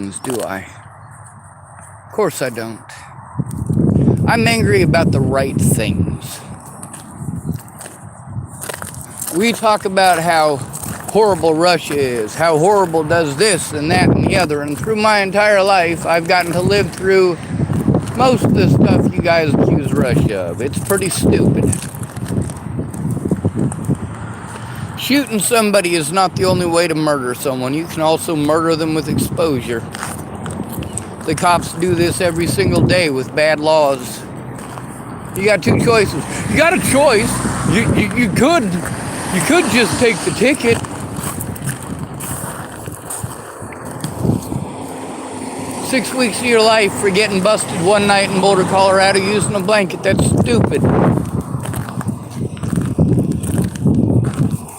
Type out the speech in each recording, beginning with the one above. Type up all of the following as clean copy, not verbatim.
Do I? Of course I don't. I'm angry about the right things. We talk about how horrible Russia is, how horrible does this and that and the other, and through my entire life, I've gotten to live through most of the stuff you guys accuse Russia of. It's pretty stupid. Shooting somebody is not the only way to murder someone. You can also murder them with exposure. The cops do this every single day with bad laws. You got two choices. You got a choice. You could just take the ticket. Six weeks of your life for getting busted one night in Boulder, Colorado using a blanket. That's stupid.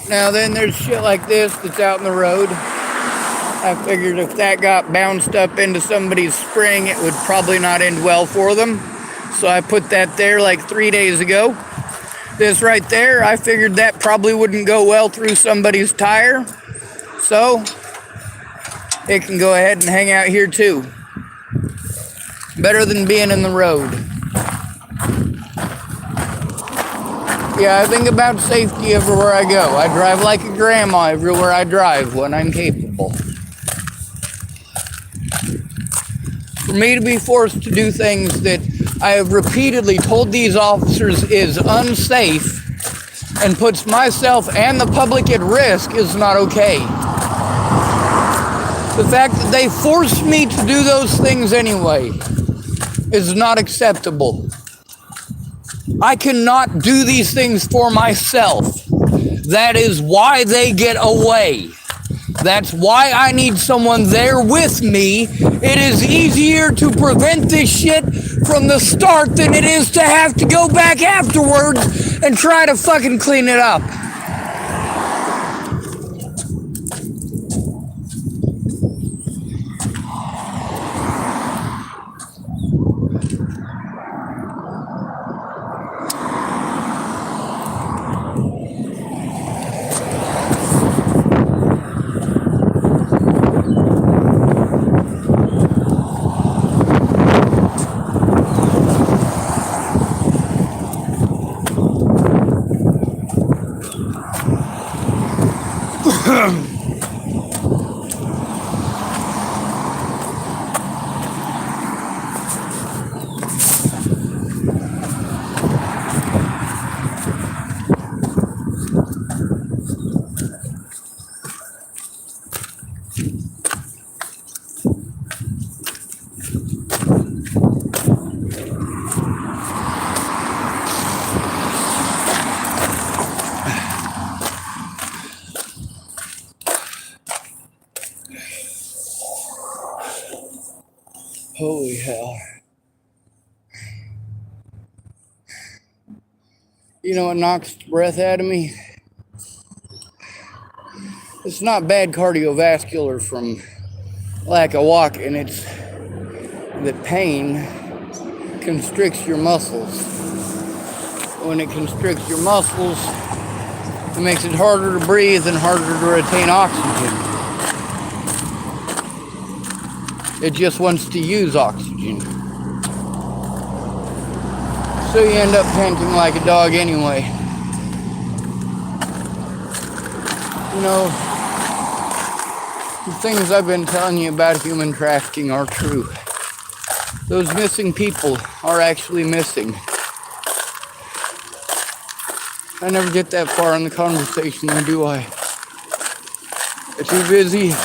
Now then there's shit like this that's out in the road. I figured if that got bounced up into somebody's spring, it would probably not end well for them. So I put that there like 3 days ago. This right there, I figured that probably wouldn't go well through somebody's tire. So it can go ahead and hang out here too. Better than being in the road. Yeah, I think about safety everywhere I go. I drive like a grandma everywhere I drive when I'm capable. For me to be forced to do things that I have repeatedly told these officers is unsafe and puts myself and the public at risk is not okay. The fact that they forced me to do those things anyway is not acceptable. I cannot do these things for myself. That is why they get away. That's why I need someone there with me. It is easier to prevent this shit from the start than it is to have to go back afterwards and try to fucking clean it up. Holy hell. You know what knocks the breath out of me? It's not bad cardiovascular from lack of walking. It's that pain constricts your muscles. When it constricts your muscles, it makes it harder to breathe and harder to retain oxygen. It just wants to use oxygen. So you end up panting like a dog anyway. You know, the things I've been telling you about human trafficking are true. Those missing people are actually missing. I never get that far in the conversation, do I? I'm too busy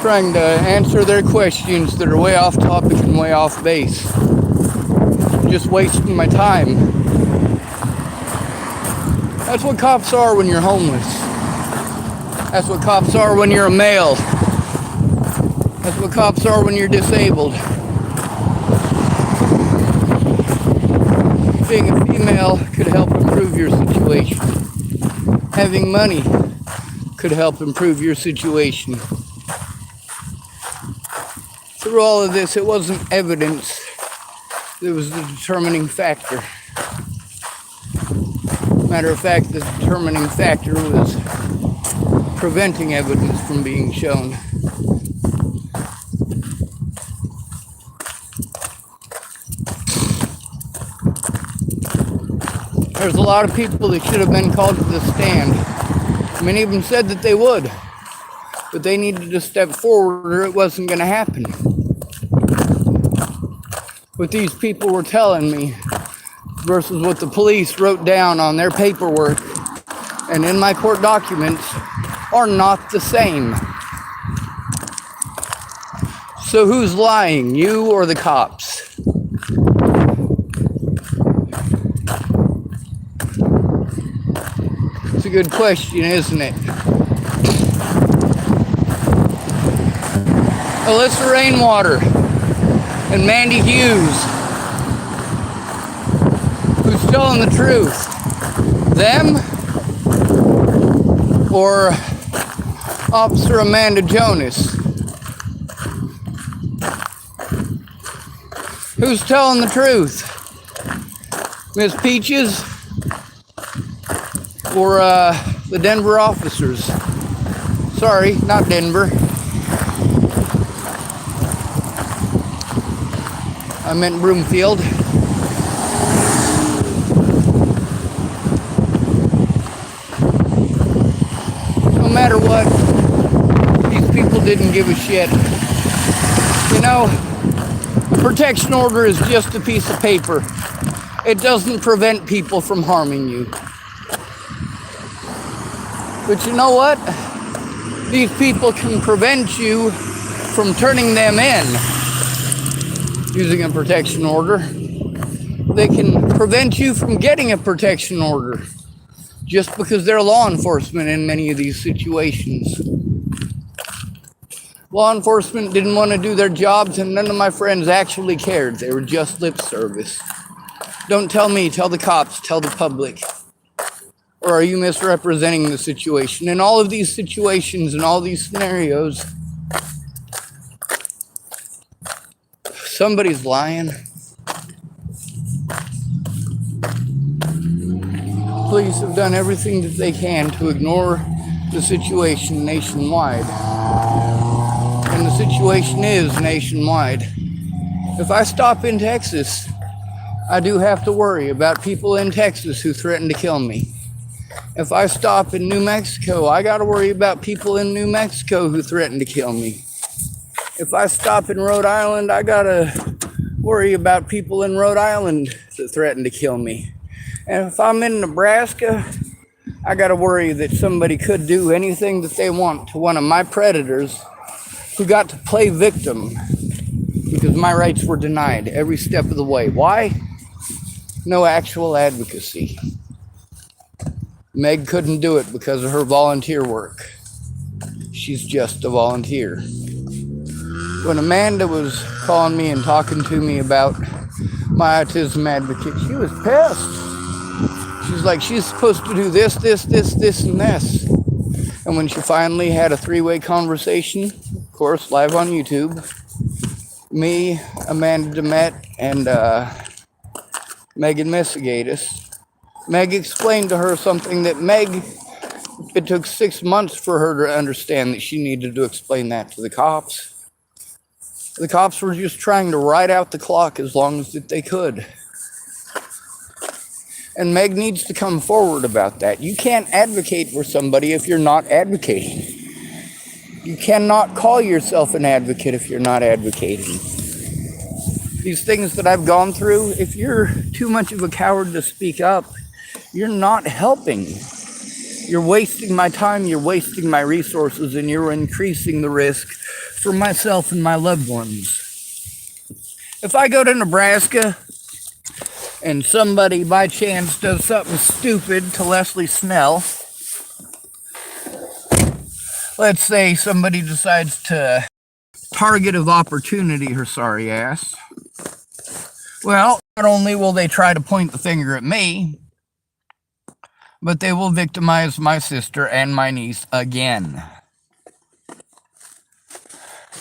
trying to answer their questions that are way off topic and way off base. I'm just wasting my time. That's what cops are when you're homeless. That's what cops are when you're a male. That's what cops are when you're disabled. Being a female could help improve your situation. Having money could help improve your situation. Through all of this, it wasn't evidence that was the determining factor. Matter of fact, the determining factor was preventing evidence from being shown. There's a lot of people that should have been called to the stand. Many of them said that they would, but they needed to step forward or it wasn't going to happen. What these people were telling me versus what the police wrote down on their paperwork and in my court documents are not the same. So who's lying, you or the cops? It's a good question, isn't it? Alyssa Rainwater and Mandy Hughes. Who's telling the truth? Them or Officer Amanda Jonas? Who's telling the truth? Miss Peaches or the Denver officers? Sorry, not Denver. I meant Broomfield. No matter what, these people didn't give a shit. You know, a protection order is just a piece of paper. It doesn't prevent people from harming you. But you know what? These people can prevent you from turning them in using a protection order. They can prevent you from getting a protection order just because they're law enforcement in many of these situations. Law enforcement didn't want to do their jobs and none of my friends actually cared. They were just lip service. Don't tell me, tell the cops, tell the public. Or are you misrepresenting the situation? In all of these situations and all these scenarios, somebody's lying. Police have done everything that they can to ignore the situation nationwide. And the situation is nationwide. If I stop in Texas, I do have to worry about people in Texas who threaten to kill me. If I stop in New Mexico, I got to worry about people in New Mexico who threaten to kill me. If I stop in Rhode Island, I got to worry about people in Rhode Island that threaten to kill me. And if I'm in Nebraska, I got to worry that somebody could do anything that they want to one of my predators who got to play victim because my rights were denied every step of the way. Why? No actual advocacy. Meg couldn't do it because of her volunteer work. She's just a volunteer. When Amanda was calling me and talking to me about my autism advocate, she was pissed. She's like, she's supposed to do this, this, this, this, and this. And when she finally had a three-way conversation, of course, live on YouTube, me, Amanda Demet, and Megan Messigatis, Meg explained to her something that it took 6 months for her to understand that she needed to explain that to the cops. The cops were just trying to ride out the clock as long as that they could. And Meg needs to come forward about that. You can't advocate for somebody if you're not advocating. You cannot call yourself an advocate if you're not advocating. These things that I've gone through, if you're too much of a coward to speak up, you're not helping. You're wasting my time, you're wasting my resources, and you're increasing the risk for myself and my loved ones. If I go to Nebraska and somebody by chance does something stupid to Leslie Snell, let's say somebody decides to target of opportunity her sorry ass, well, not only will they try to point the finger at me, but they will victimize my sister and my niece again.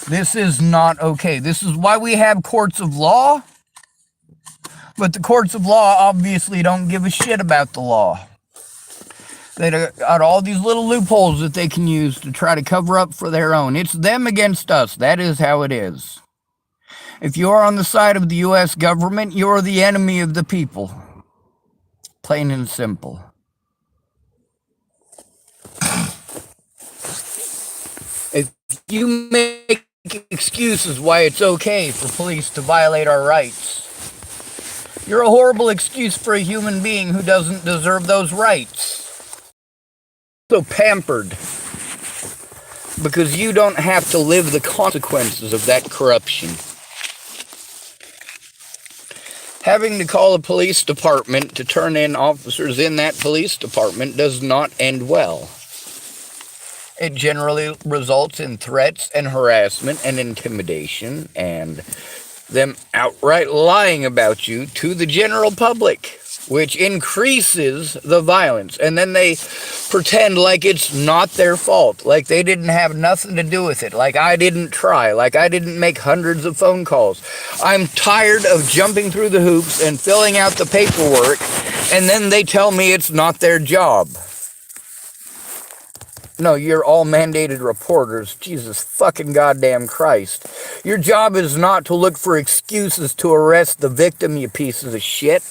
This is not okay. This is why we have courts of law. But the courts of law obviously don't give a shit about the law. They got all these little loopholes that they can use to try to cover up for their own. It's them against us. That is how it is. If you're on the side of the U.S. government, you're the enemy of the people. Plain and simple. If you make excuses why it's okay for police to violate our rights, you're a horrible excuse for a human being who doesn't deserve those rights. So pampered because you don't have to live the consequences of that corruption. Having to call a police department to turn in officers in that police department does not end well. It generally results in threats and harassment and intimidation and them outright lying about you to the general public, which increases the violence. And then they pretend like it's not their fault, like they didn't have nothing to do with it, like I didn't try, like I didn't make hundreds of phone calls. I'm tired of jumping through the hoops and filling out the paperwork, and then they tell me it's not their job. No, you're all mandated reporters. Jesus fucking goddamn Christ. Your job is not to look for excuses to arrest the victim, you pieces of shit.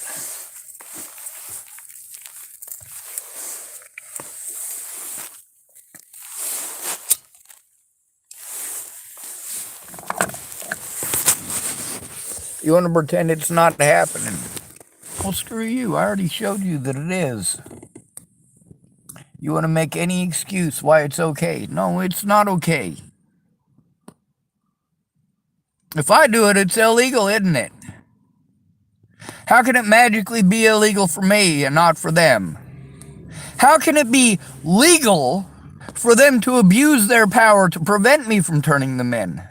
You want to pretend it's not happening? Well, screw you. I already showed you that it is. You want to make any excuse why it's okay? No, it's not okay. If I do it, it's illegal, isn't it? How can it magically be illegal for me and not for them? How can it be legal for them to abuse their power to prevent me from turning them in?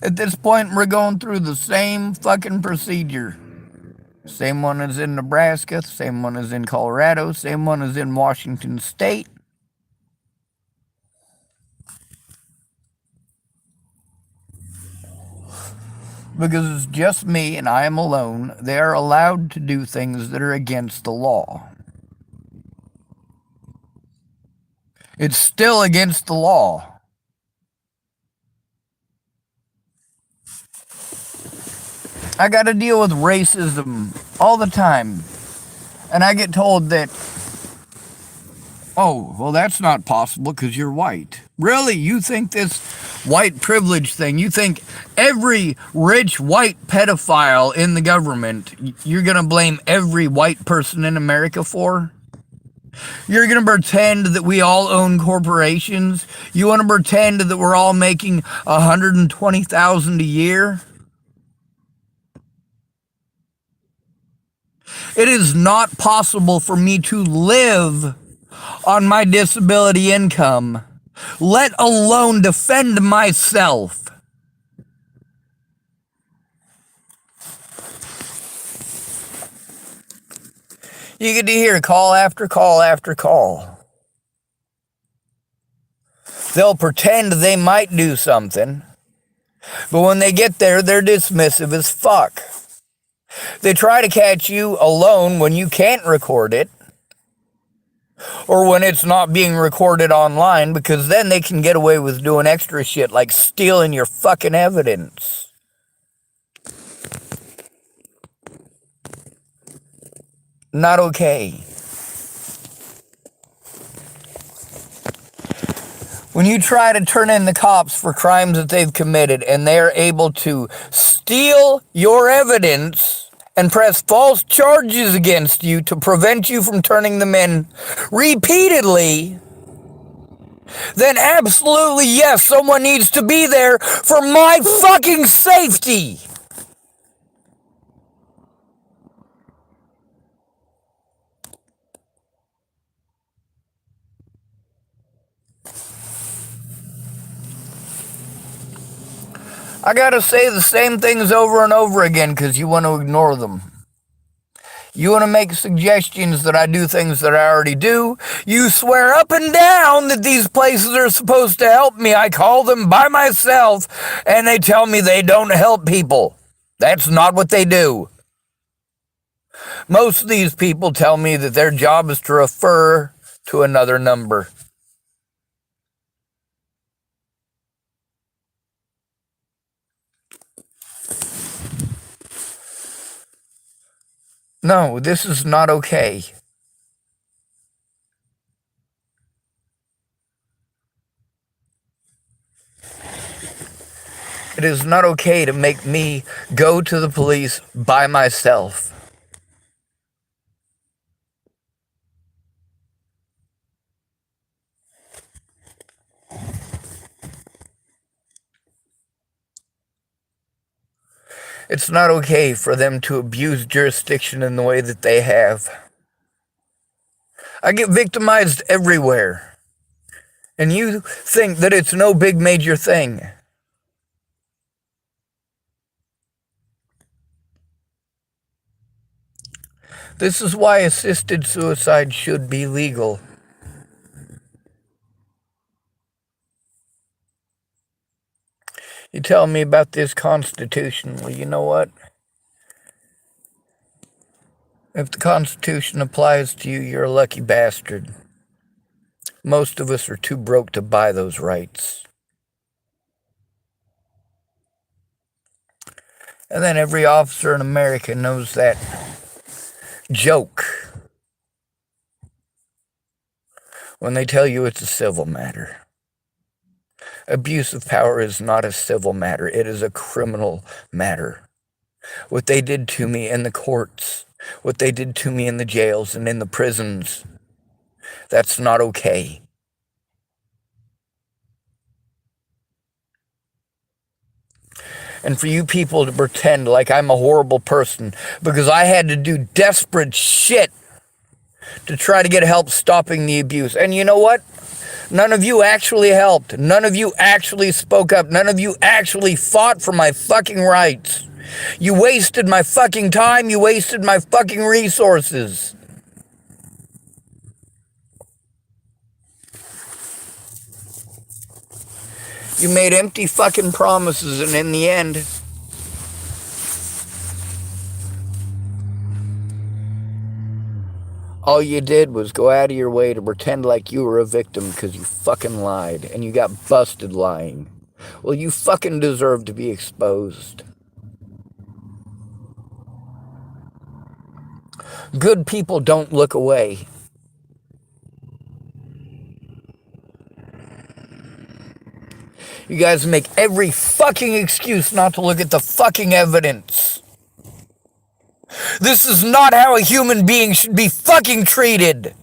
At this point, we're going through the same fucking procedure. Same one as in Nebraska, same one as in Colorado, same one as in Washington State. Because it's just me and I am alone, they are allowed to do things that are against the law. It's still against the law. I got to deal with racism all the time. And I get told that, oh, well, that's not possible because you're white. Really? You think this white privilege thing, you think every rich white pedophile in the government, you're going to blame every white person in America for? You're going to pretend that we all own corporations? You want to pretend that we're all making $120,000 a year? It is not possible for me to live on my disability income, let alone defend myself. You get to hear call after call after call. They'll pretend they might do something, but when they get there, they're dismissive as fuck. They try to catch you alone when you can't record it, or when it's not being recorded online, because then they can get away with doing extra shit like stealing your fucking evidence. Not okay. When you try to turn in the cops for crimes that they've committed and they're able to steal your evidence and press false charges against you to prevent you from turning them in repeatedly, then absolutely yes, someone needs to be there for my fucking safety. I gotta say the same things over and over again because you want to ignore them. You want to make suggestions that I do things that I already do. You swear up and down that these places are supposed to help me. I call them by myself and they tell me they don't help people. That's not what they do. Most of these people tell me that their job is to refer to another number. No, this is not okay. It is not okay to make me go to the police by myself. It's not okay for them to abuse jurisdiction in the way that they have. I get victimized everywhere. And you think that it's no big major thing. This is why assisted suicide should be legal. You tell me about this Constitution. Well, you know what? If the Constitution applies to you, you're a lucky bastard. Most of us are too broke to buy those rights. And then every officer in America knows that joke when they tell you it's a civil matter. Abuse of power is not a civil matter. It is a criminal matter. What they did to me in the courts, what they did to me in the jails and in the prisons, that's not okay. And for you people to pretend like I'm a horrible person because I had to do desperate shit to try to get help stopping the abuse. And you know what? None of you actually helped. None of you actually spoke up. None of you actually fought for my fucking rights. You wasted my fucking time. You wasted my fucking resources. You made empty fucking promises, and in the end, all you did was go out of your way to pretend like you were a victim because you fucking lied, and you got busted lying. Well, you fucking deserve to be exposed. Good people don't look away. You guys make every fucking excuse not to look at the fucking evidence. This is not how a human being should be fucking treated.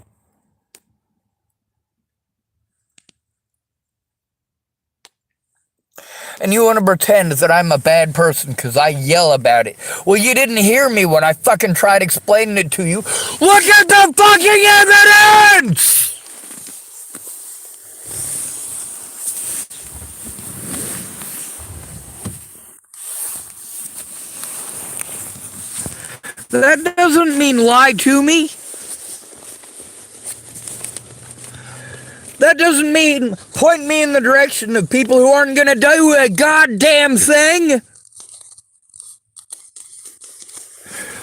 And you want to pretend that I'm a bad person because I yell about it. Well, you didn't hear me when I fucking tried explaining it to you. Look at the fucking evidence! That doesn't mean lie to me. That doesn't mean point me in the direction of people who aren't gonna do a goddamn thing.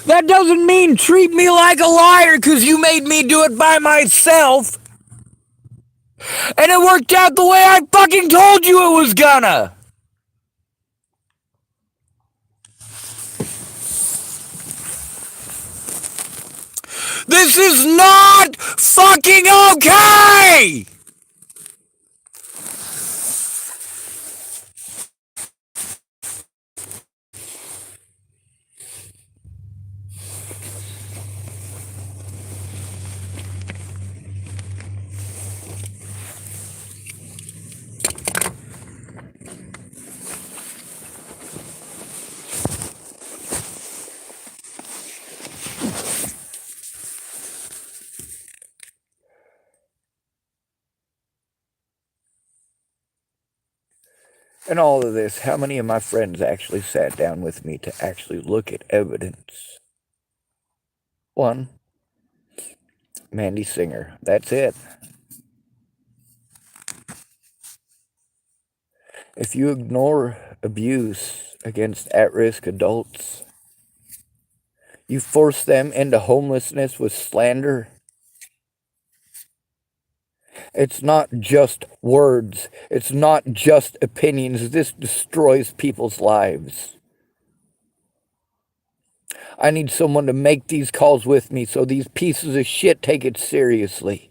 That doesn't mean treat me like a liar because you made me do it by myself. And it worked out the way I fucking told you it was gonna. This is not fucking okay! And all of this, how many of my friends actually sat down with me to actually look at evidence? One, Mandy Singer. That's it. If you ignore abuse against at-risk adults, you force them into homelessness with slander. It's not just words. It's not just opinions. This destroys people's lives. I need someone to make these calls with me so these pieces of shit take it seriously.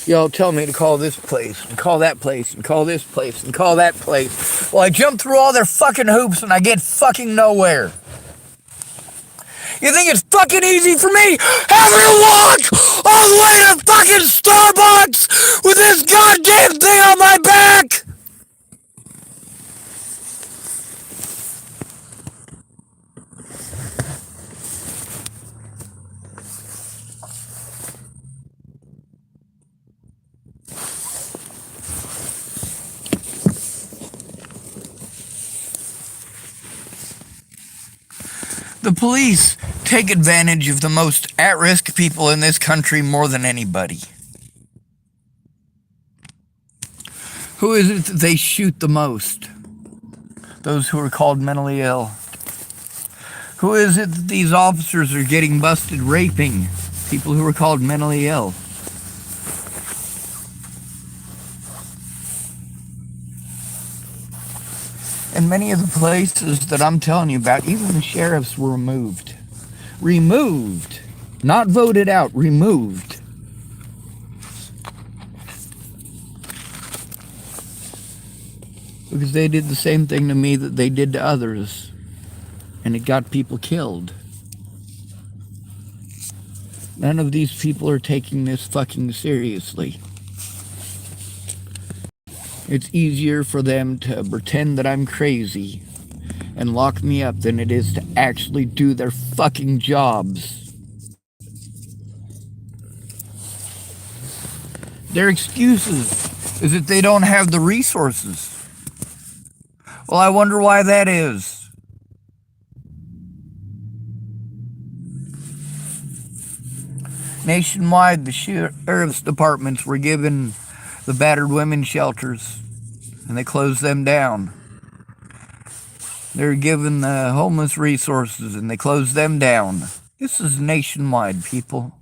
Y'all tell me to call this place, and call that place, and call this place, and call that place. Well, I jump through all their fucking hoops and I get fucking nowhere. You think it's fucking easy for me having to walk all the way to fucking Starbucks with this goddamn thing on my back? The police take advantage of the most at-risk people in this country more than anybody. Who is it that they shoot the most? Those who are called mentally ill. Who is it that these officers are getting busted raping? People who are called mentally ill. And many of the places that I'm telling you about, even the sheriffs were removed. Removed. Not voted out, removed. Because they did the same thing to me that they did to others. And it got people killed. None of these people are taking this fucking seriously. It's easier for them to pretend that I'm crazy and lock me up than it is to actually do their fucking jobs. Their excuses is that they don't have the resources. Well, I wonder why that is. Nationwide, the sheriff's departments were given the battered women's shelters, and they closed them down. They're given the homeless resources, and they closed them down. This is nationwide, people.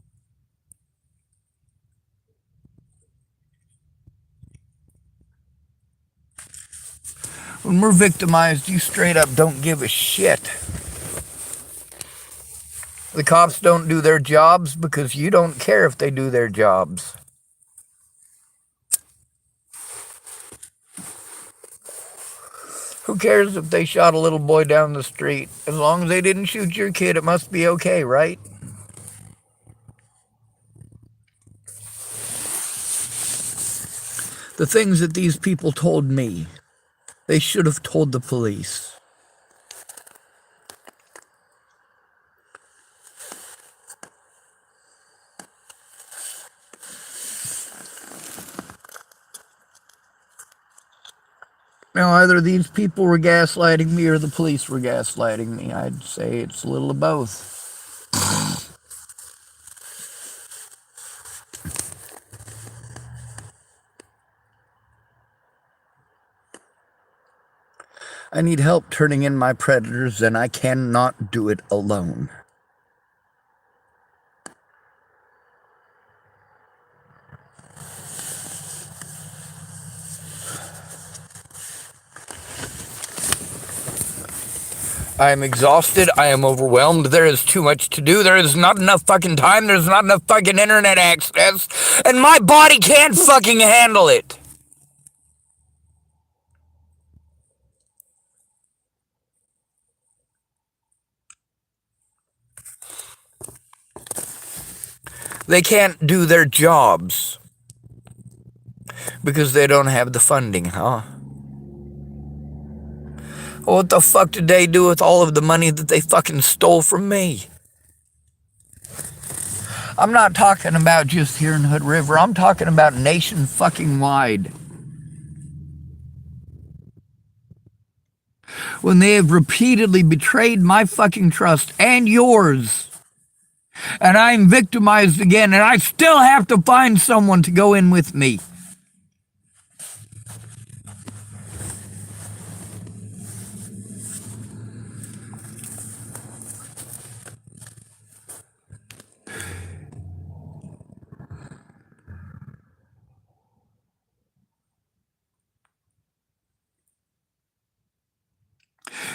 When we're victimized, you straight up don't give a shit. The cops don't do their jobs because you don't care if they do their jobs. Who cares if they shot a little boy down the street? As long as they didn't shoot your kid, it must be okay, right? The things that these people told me, they should have told the police. Now, either these people were gaslighting me or the police were gaslighting me. I'd say it's a little of both. I need help turning in my predators, and I cannot do it alone. I am exhausted. I am overwhelmed. There is too much to do. There is not enough fucking time. There's not enough fucking internet access. And my body can't fucking handle it. They can't do their jobs because they don't have the funding, huh? What the fuck did they do with all of the money that they fucking stole from me? I'm not talking about just here in Hood River. I'm talking about nation fucking wide. When they have repeatedly betrayed my fucking trust and yours, and I'm victimized again, and I still have to find someone to go in with me.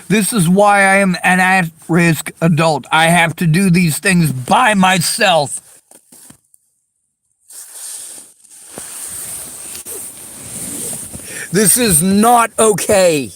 This is why I am an at-risk adult. I have to do these things by myself. This is not okay.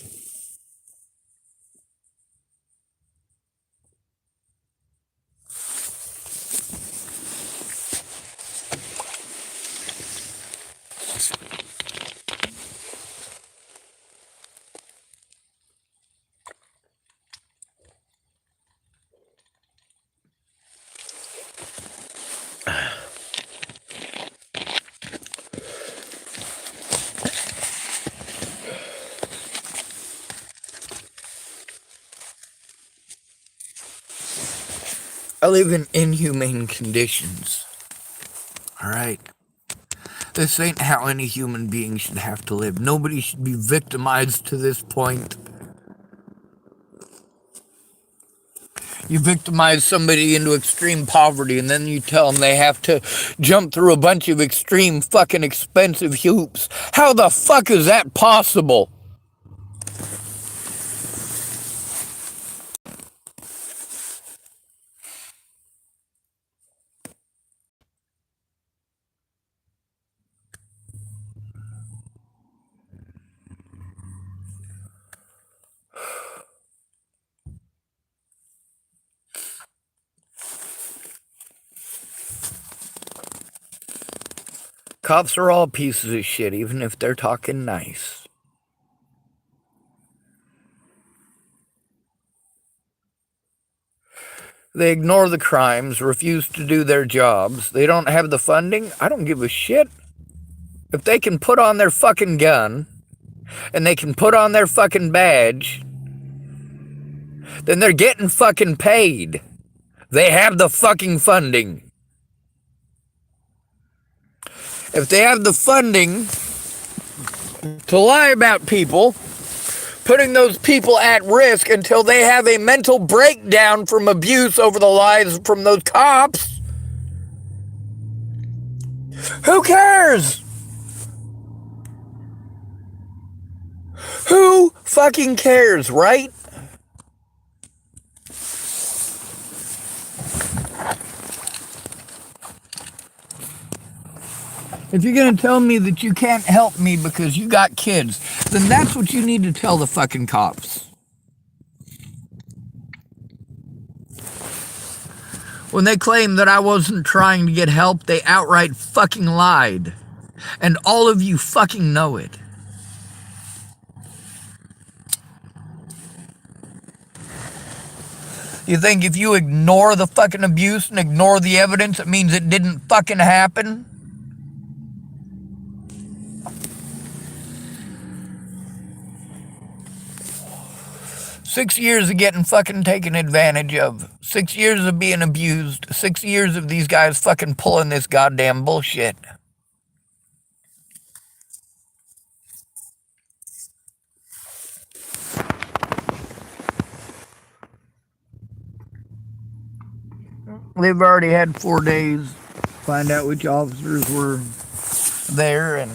I live in inhumane conditions. Alright? This ain't how any human being should have to live. Nobody should be victimized to this point. You victimize somebody into extreme poverty and then you tell them they have to jump through a bunch of extreme fucking expensive hoops. How the fuck is that possible? Cops are all pieces of shit, even if they're talking nice. They ignore the crimes, refuse to do their jobs. They don't have the funding. I don't give a shit. If they can put on their fucking gun, and they can put on their fucking badge, then they're getting fucking paid. They have the fucking funding. If they have the funding to lie about people, putting those people at risk until they have a mental breakdown from abuse over the lies from those cops, who cares? Who fucking cares, right? If you're going to tell me that you can't help me because you got kids, then that's what you need to tell the fucking cops. When they claim that I wasn't trying to get help, they outright fucking lied. And all of you fucking know it. You think if you ignore the fucking abuse and ignore the evidence, it means it didn't fucking happen? Six years of getting fucking taken advantage of. 6 years of being abused. 6 years of these guys fucking pulling this goddamn bullshit. They've already had 4 days to find out which officers were there and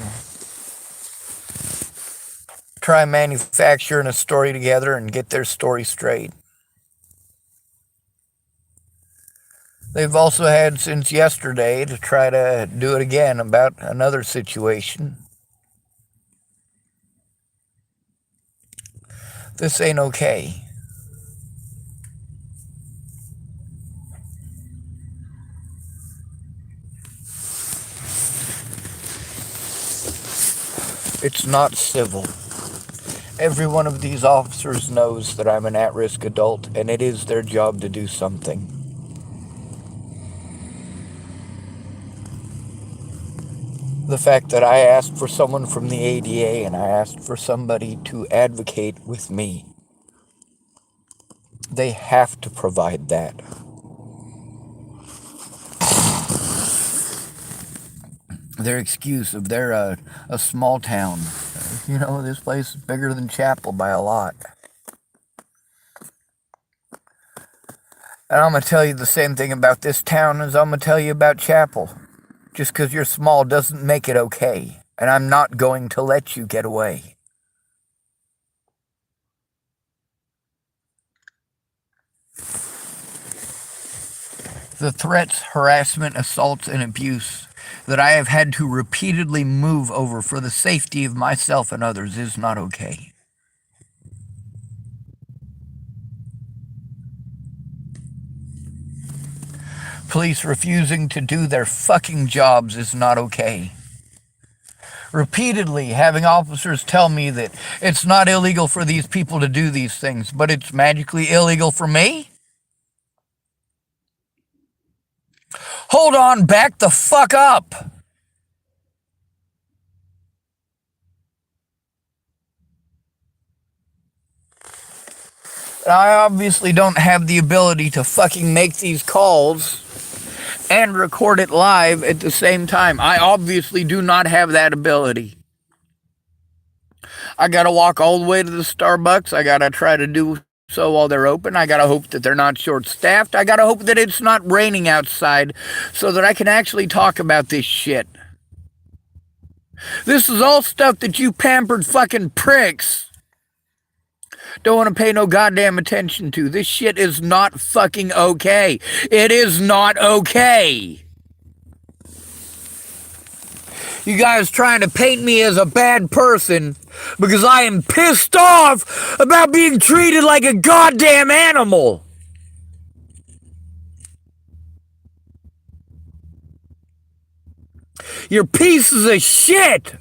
try manufacturing a story together and get their story straight. They've also had since yesterday to try to do it again about another situation. This ain't okay. It's not civil. Every one of these officers knows that I'm an at-risk adult, and it is their job to do something. The fact that I asked for someone from the ADA and I asked for somebody to advocate with me, they have to provide that. Their excuse of they're a small town. You know, this place is bigger than Chapel by a lot. And I'm going to tell you the same thing about this town as I'm going to tell you about Chapel. Just because you're small doesn't make it okay. And I'm not going to let you get away. The threats, harassment, assaults, and abuse that I have had to repeatedly move over for the safety of myself and others is not okay. Police refusing to do their fucking jobs is not okay. Repeatedly having officers tell me that it's not illegal for these people to do these things, but it's magically illegal for me? Hold on, back the fuck up. I obviously don't have the ability to fucking make these calls and record it live at the same time. I obviously do not have that ability. I gotta walk all the way to the Starbucks. I gotta try to do so while they're open. I gotta hope that they're not short-staffed. I gotta hope that it's not raining outside so that I can actually talk about this shit. This is all stuff that you pampered fucking pricks don't want to pay no goddamn attention to. This shit is not fucking okay. It is not okay. You guys trying to paint me as a bad person because I am pissed off about being treated like a goddamn animal. You're pieces of shit.